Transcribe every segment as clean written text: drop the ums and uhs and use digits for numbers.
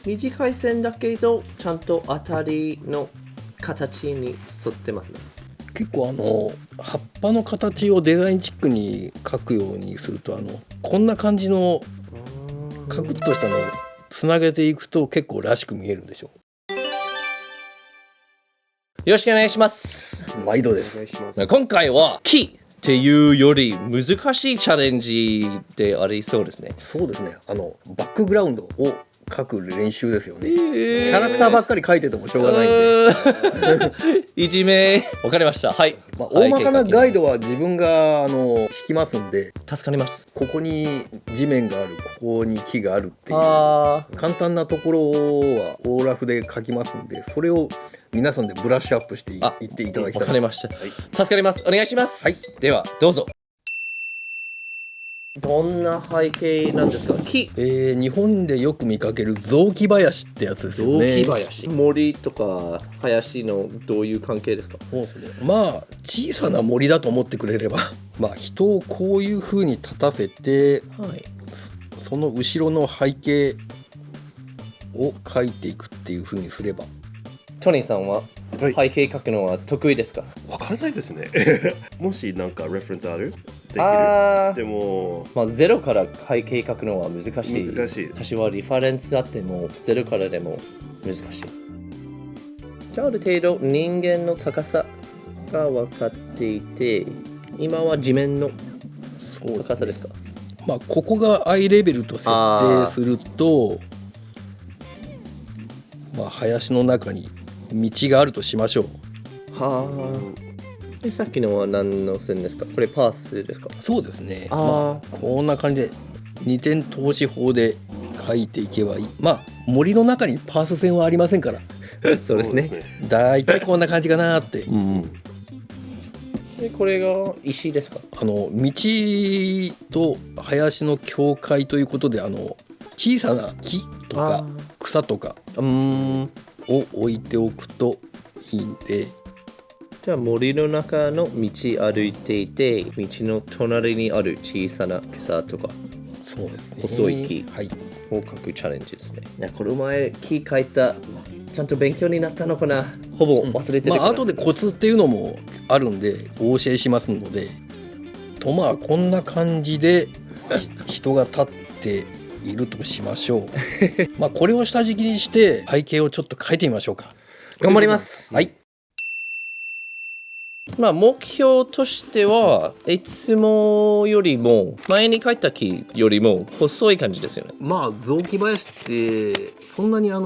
短い線だけどちゃんと当たりの形に沿ってますね。結構葉っぱの形をデザインチックに描くようにするとこんな感じのカクッとしたのをつなげていくと結構らしく見えるんでしょよろしくお願いします。毎度です。今回は木っていうより難しいチャレンジでありそうですね。そうですね。バックグラウンドを描く練習ですよね。キャラクターばっかり描いててもしょうがないんで。いじめ。わかりました。はい。大まかなガイドは自分が引きますんで。助かります。ここに地面がある、ここに木があるっていう簡単なところはオーラフで描きますんで、それを皆さんでブラッシュアップしていっていただきたい。わかりました。はい、助かります。お願いします。はい。ではどうぞ。どんな背景なんですか？木。日本でよく見かける雑木林ってやつですよね。雑木林。森とか林のどういう関係ですか？そうですね。小さな森だと思ってくれれば、人をこういう風に立たせて、はい、その後ろの背景を描いていくっていう風にすれば。トニーさんは背景描くのは得意ですか？わかんないですね。もしなんかレフェレンスある？できる？でも、ゼロから背景描くのは難しい。難しい。私はリファレンスあってもゼロからでも難しい。じゃあある程度人間の高さが分かっていて、今は地面の高さですか？ここがアイレベルと設定すると、林の中に道があるとしましょう。でさっきのは何の線ですか？これパースですか？そうですね。こんな感じで2点透視法で書いていけばいい。森の中にパース線はありませんから。そうですね。だいたいこんな感じかなって。でこれが石ですか？道と林の境界ということで小さな木とか草とかを置いておくといいんで。じゃあ森の中の道歩いていて、道の隣にある小さな草とか、そうですね、細い木を描くチャレンジですね。この前木描いた、ちゃんと勉強になったのかな？ほぼ忘れてるから。後でコツっていうのもあるんでお教えしますので。こんな感じで人が立っているとしましょう。これを下敷きにして背景をちょっと描いてみましょうか。頑張ります。はい。目標としてはいつもよりも前に描いた木よりも細い感じですよね。雑木林ってそんなに原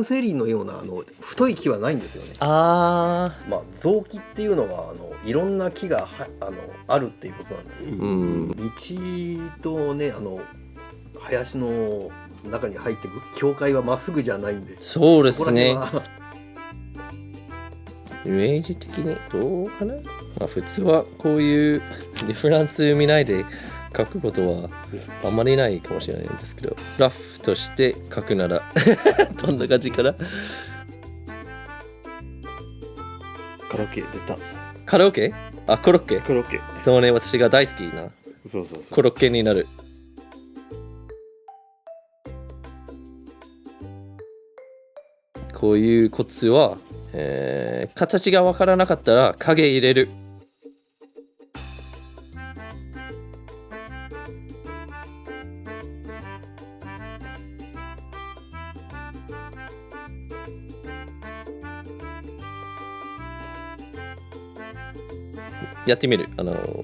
生林のような太い木はないんですよね。雑木っていうのはいろんな木があるっていうことなんですよ。道とね林の中に入っていく境界はまっすぐじゃないんで。そうですね。イメージ的にどうかな？普通はこういうリフランス見ないで書くことはあんまりないかもしれないんですけど、ラフとして書くならどんな感じかな？カラオケ出た。カラオケ？コロッケ？コロッケ。そうね、私が大好きなコロッケになる。こういうコツは形が分からなかったら影入れる。やってみる。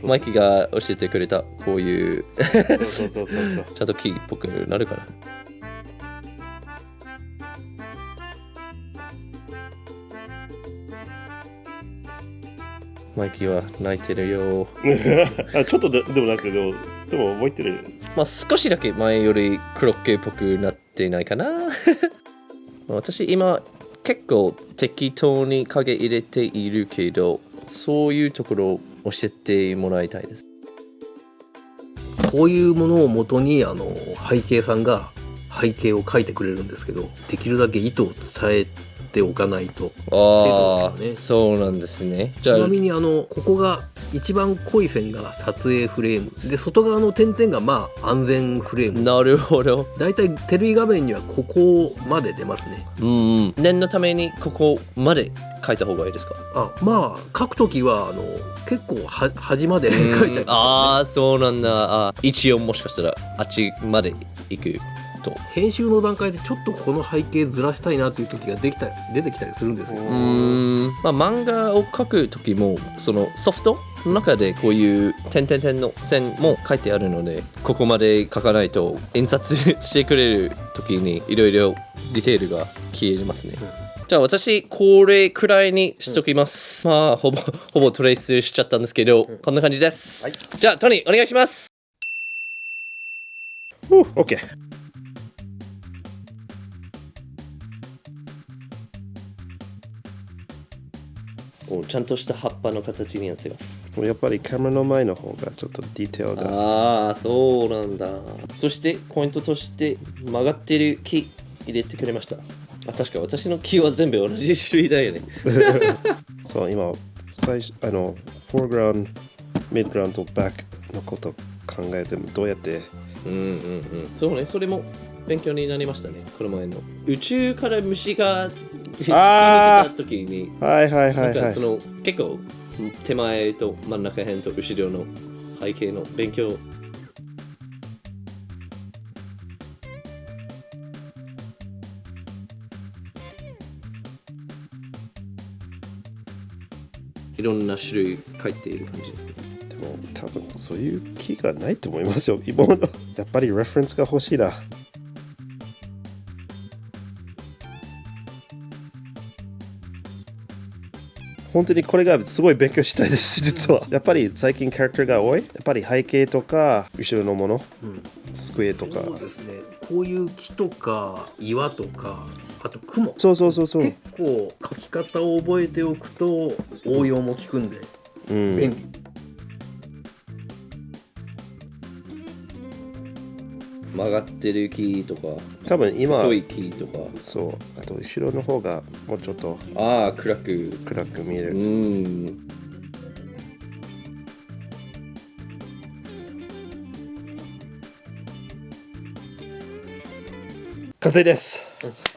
マイキーが教えてくれたこういうちゃんとキーっぽくなるから。マイキーは泣いてるよ。ちょっとでもなくでも覚えてる。少しだけ前よりクロッケっぽくなってないかな。私今結構適当に影入れているけど、そういうところを教えてもらいたいです。こういうものをもとに背景さんが背景を描いてくれるんですけど、できるだけ意図を伝えておかないと。そうなんですね。ちなみにここが一番濃い線が撮影フレームで、外側の点々がまあ安全フレーム。なるほど。だいたいテレビ画面にはここまで出ますね。念のためにここまで書いた方がいいですか？まあ書くときは結構端まで書いちゃいます、ね。ああ、そうなんだ。一応もしかしたらあっちまで行くと。編集の段階でちょっとこの背景ずらしたいなという時が出てきたりするんですよ。まあ漫画を描く時もそのソフトの中でこういう点々々の線も書いてあるので、ここまで書かないと印刷してくれる時にいろいろディテールが消えますね。じゃあ私これくらいにしときます。まあほぼトレースしちゃったんですけど、こんな感じです。じゃあトニーお願いします。OK。ちゃんとした葉っぱの形になってます。やっぱりカメラの前の方がちょっとディテールが。ああ、そうなんだ。そしてポイントとして曲がってる木入れてくれました。確か私の木は全部同じ種類だよね。そう、今最初フォーグラウンド、ミッドグラウンド、バックのこと考えてもどうやって。そうね、それも勉強になりましたね。この前の宇宙から虫が来た時に、その結構手前と真ん中辺と後ろの背景の勉強。いろんな種類書いている感じですね。でも多分そういう気がないと思いますよ。今のやっぱりレフェレンスが欲しいな。本当にこれがすごい勉強したいです、実は。やっぱり最近キャラクターが多い。やっぱり背景とか後ろのもの、机とか。そうですね。こういう木とか岩とか、あと雲。そう。結構書き方を覚えておくと応用も効くんで、便利。曲がってる木とか、多分今太い木とか、そう、あと後ろの方がもうちょっと暗く見える。完成です。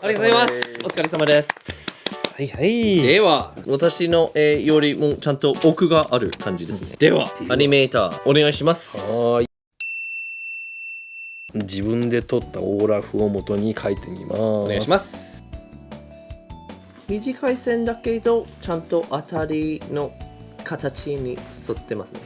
ありがとうございます。お疲れ様です。はい。では私の絵よりもちゃんと奥がある感じですね。ではアニメーターお願いします。はい。自分で撮ったオーラフを元に描いてみます。お願いします。短い線だけどちゃんと当たりの形に沿ってますね。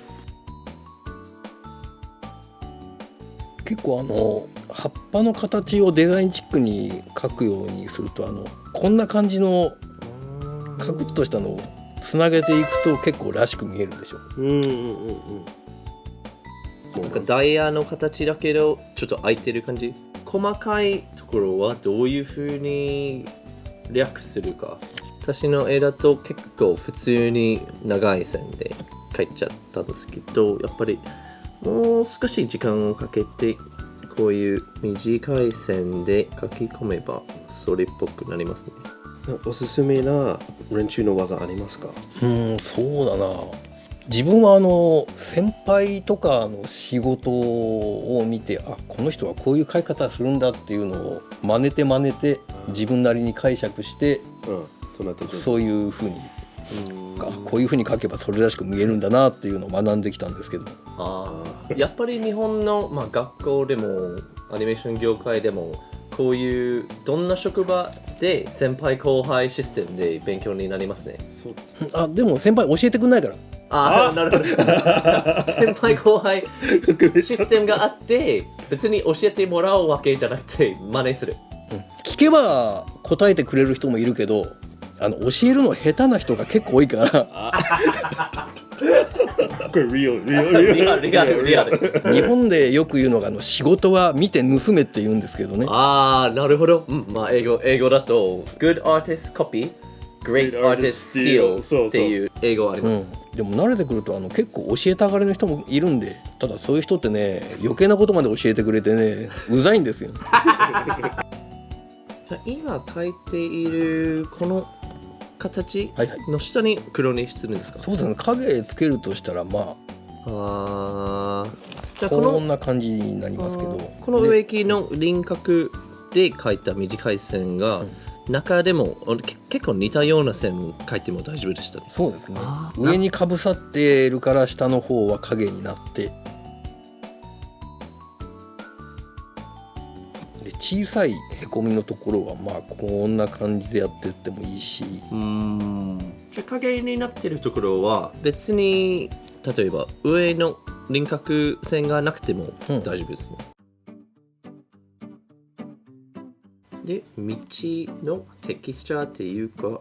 結構葉っぱの形をデザインチックに描くようにするとこんな感じのカクッとしたのをつなげていくと結構らしく見えるでしょ。なんかダイヤの形だけどちょっと開いてる感じ。細かいところはどういう風に略するか。私の絵だと結構普通に長い線で描いちゃったんですけど、やっぱりもう少し時間をかけてこういう短い線で書き込めばそれっぽくなりますね。おすすめな練習の技ありますか？そうだな。自分は先輩とかの仕事を見て、この人はこういう書き方するんだっていうのを真似て自分なりに解釈して、そういうふうにこういうふうに書けばそれらしく見えるんだなっていうのを学んできたんですけど。やっぱり日本の、学校でもアニメーション業界でもこういうどんな職場で先輩後輩システムで勉強になりますね。でも先輩教えてくんないから。なるほど。先輩後輩システムがあって別に教えてもらうわけじゃなくて真似する。聞けば答えてくれる人もいるけど教えるの下手な人が結構多いから。これリアル。日本でよく言うのが仕事は見て盗めって言うんですけどね。なるほど。英語だと Good artist copy, great artist steal っていう英語あります。でも慣れてくると結構教えたがりの人もいるんで、ただそういう人ってね余計なことまで教えてくれてねうざいんですよ。今書いているこの形はいはいの下に黒にするんですか？そうですね、影つけるとしたらまあじゃああこんな感じになりますけど、こので植木の輪郭で描いた短い線が、中でも結構似たような線を描いても大丈夫でしたね。そうですね、あー上にかぶさってるから下の方は影になって、で小さいへこみのところはまあこんな感じでやってってもいいし、じゃあ影になってるところは別に例えば上の輪郭線がなくても大丈夫ですね。で道のテキスチャーっていうか、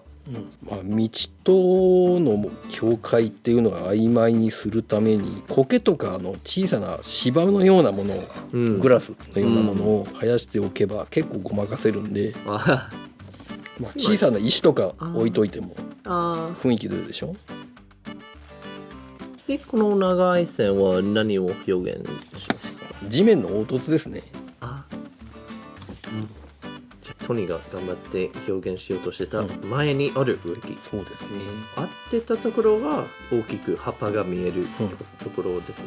まあ、道との境界っていうのが曖昧にするために苔とか小さな芝のようなものを、グラスのようなものを生やしておけば結構ごまかせるんで、あまあ、小さな石とか置いといてもあ雰囲気出るでしょ。でこの長い線は何を表現しますか？地面の凹凸ですね。あ、じゃあトニーが頑張って表現しようとしてた前にある植木、そうですね。合ってたところが大きく葉っぱが見えるところですね。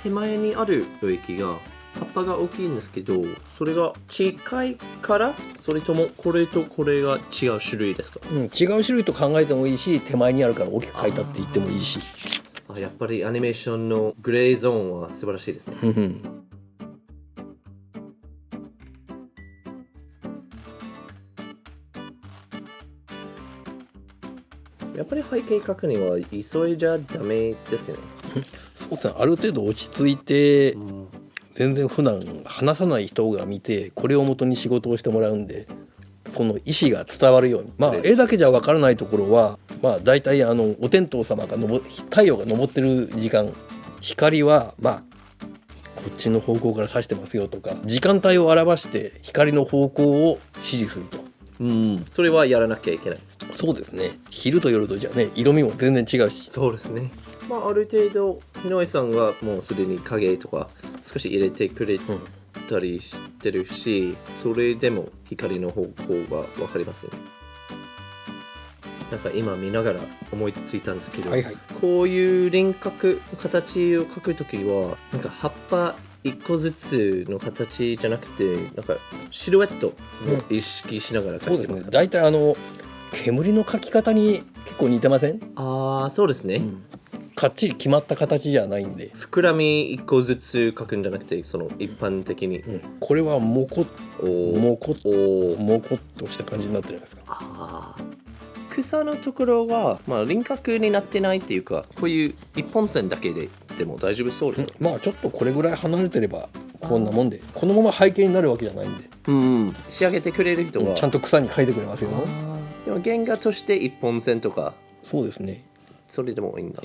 手前にある植木が葉っぱが大きいんですけど、それが近いからそれともこれとこれが違う種類ですか？違う種類と考えてもいいし、手前にあるから大きく描いたって言ってもいいし。やっぱりアニメーションのグレーゾーンは素晴らしいですね。やっぱり背景描くには急いじゃダメですよね。そうですね、ある程度落ち着いて、全然普段話さない人が見てこれを元に仕事をしてもらうんで、その意思が伝わるように、まあ絵だけじゃ分からないところは、まあ大体お天道様が太陽が昇ってる時間、光はまあこっちの方向から差してますよとか、時間帯を表して光の方向を指示すると。それはやらなきゃいけない。そうですね、昼と夜とじゃね、色味も全然違うし。そうですね。まあある程度井上さんがもうすでに影とか少し入れてくれたりしてるし、それでも光の方向が分かりますね。なんか今見ながら思いついたんですけど、こういう輪郭形を描くときはなんか葉っぱ一個ずつの形じゃなくて、なんかシルエットを意識しながら描いてますか？大体煙の描き方に結構似てません？そうですね。かっちり決まった形じゃないんで、膨らみ一個ずつ描くんじゃなくて、その一般的に、これはモコッとした感じになってるじゃないですか。草のところは、まあ、輪郭になってないっていうか、こういう一本線だけでも大丈夫そうですよ。まあちょっとこれぐらい離れてればこんなもんで、このまま背景になるわけじゃないんで、仕上げてくれる人は、ちゃんと草に描いてくれますよ。でも原画として一本線とか、そうですね。それでもいいんだ。